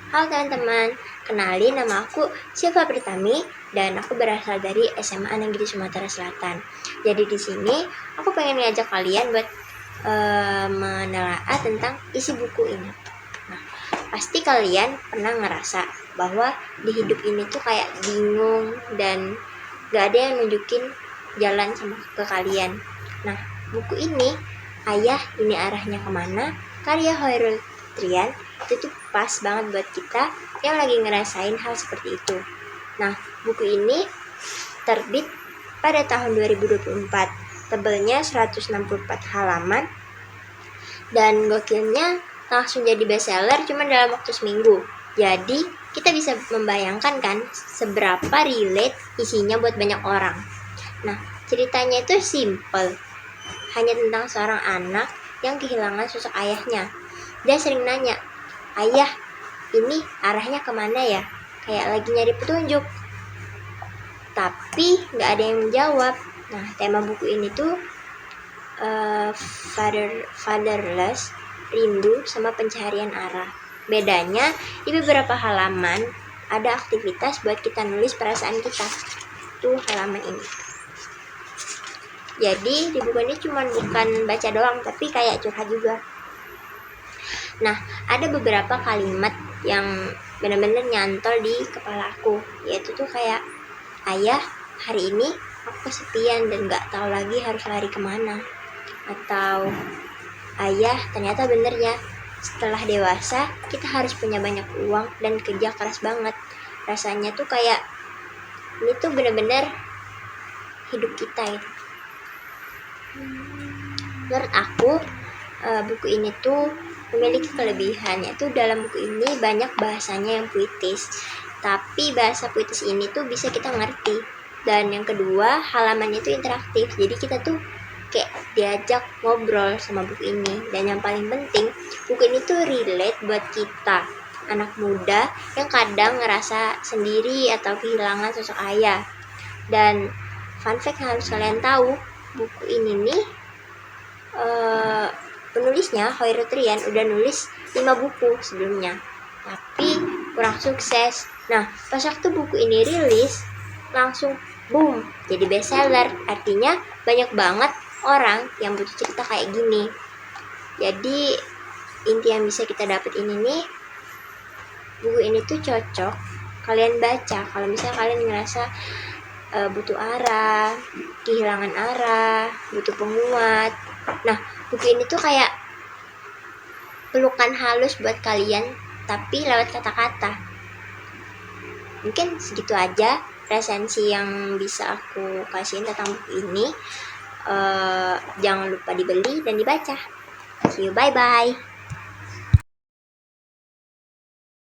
Halo teman-teman, kenalin nama aku Syifa Pritami dan aku berasal dari SMA Negeri Sumatera Selatan. Jadi di sini aku pengen ngajak kalian buat menelaah tentang isi buku ini. Nah, pasti kalian pernah ngerasa bahwa di hidup ini tuh kayak bingung dan gak ada yang nunjukin jalan sama ke kalian. Nah, buku ini, Ayah Ini Arahnya Kemana, karya Hoirul Trian, itu tuh pas banget buat kita yang lagi ngerasain hal seperti itu. Nah, buku ini terbit pada tahun 2024, tebelnya 164 halaman, dan gokilnya langsung jadi bestseller cuma dalam waktu seminggu. Jadi, kita bisa membayangkan kan seberapa relate isinya buat banyak orang. Nah, ceritanya itu simple, hanya tentang seorang anak yang kehilangan sosok ayahnya. Dia sering nanya, "Ayah, ini arahnya kemana ya?" Kayak lagi nyari petunjuk. Tapi nggak ada yang menjawab. Nah, tema buku ini tuh fatherless, rindu sama pencarian arah. Bedanya, di beberapa halaman ada aktivitas buat kita nulis perasaan kita. Tuh halaman ini. Jadi di buku ini cuma bukan baca doang, tapi kayak curhat juga. Nah, ada beberapa kalimat yang benar-benar nyantol di kepala aku, yaitu tuh kayak, "Ayah, hari ini aku kesepian dan gak tahu lagi harus lari kemana." Atau, "Ayah, ternyata bener ya, setelah dewasa kita harus punya banyak uang dan kerja keras banget." Rasanya tuh kayak ini tuh benar-benar hidup kita gitu. Menurut aku, buku ini tuh memiliki kelebihan, yaitu dalam buku ini banyak bahasanya yang puitis, tapi bahasa puitis ini tuh bisa kita ngerti. Dan yang kedua, halamannya tuh interaktif, jadi kita tuh kayak diajak ngobrol sama buku ini. Dan yang paling penting, buku ini tuh relate buat kita, anak muda yang kadang ngerasa sendiri atau kehilangan sosok ayah. Dan fun fact yang harus kalian tahu, buku ini nih penulisnya Hoirul Trian udah nulis 5 buku sebelumnya, tapi kurang sukses. Nah, pas waktu buku ini rilis, langsung boom, jadi bestseller. Artinya banyak banget orang yang butuh cerita kayak gini. Jadi inti yang bisa kita dapet ini nih, buku ini tuh cocok kalian baca kalau misalnya kalian ngerasa butuh arah, kehilangan arah, butuh penguat. Nah, buku ini tuh kayak pelukan halus buat kalian, tapi lewat kata-kata. Mungkin segitu aja resensi yang bisa aku kasihin tentang buku ini. Jangan lupa dibeli dan dibaca. See you, bye-bye.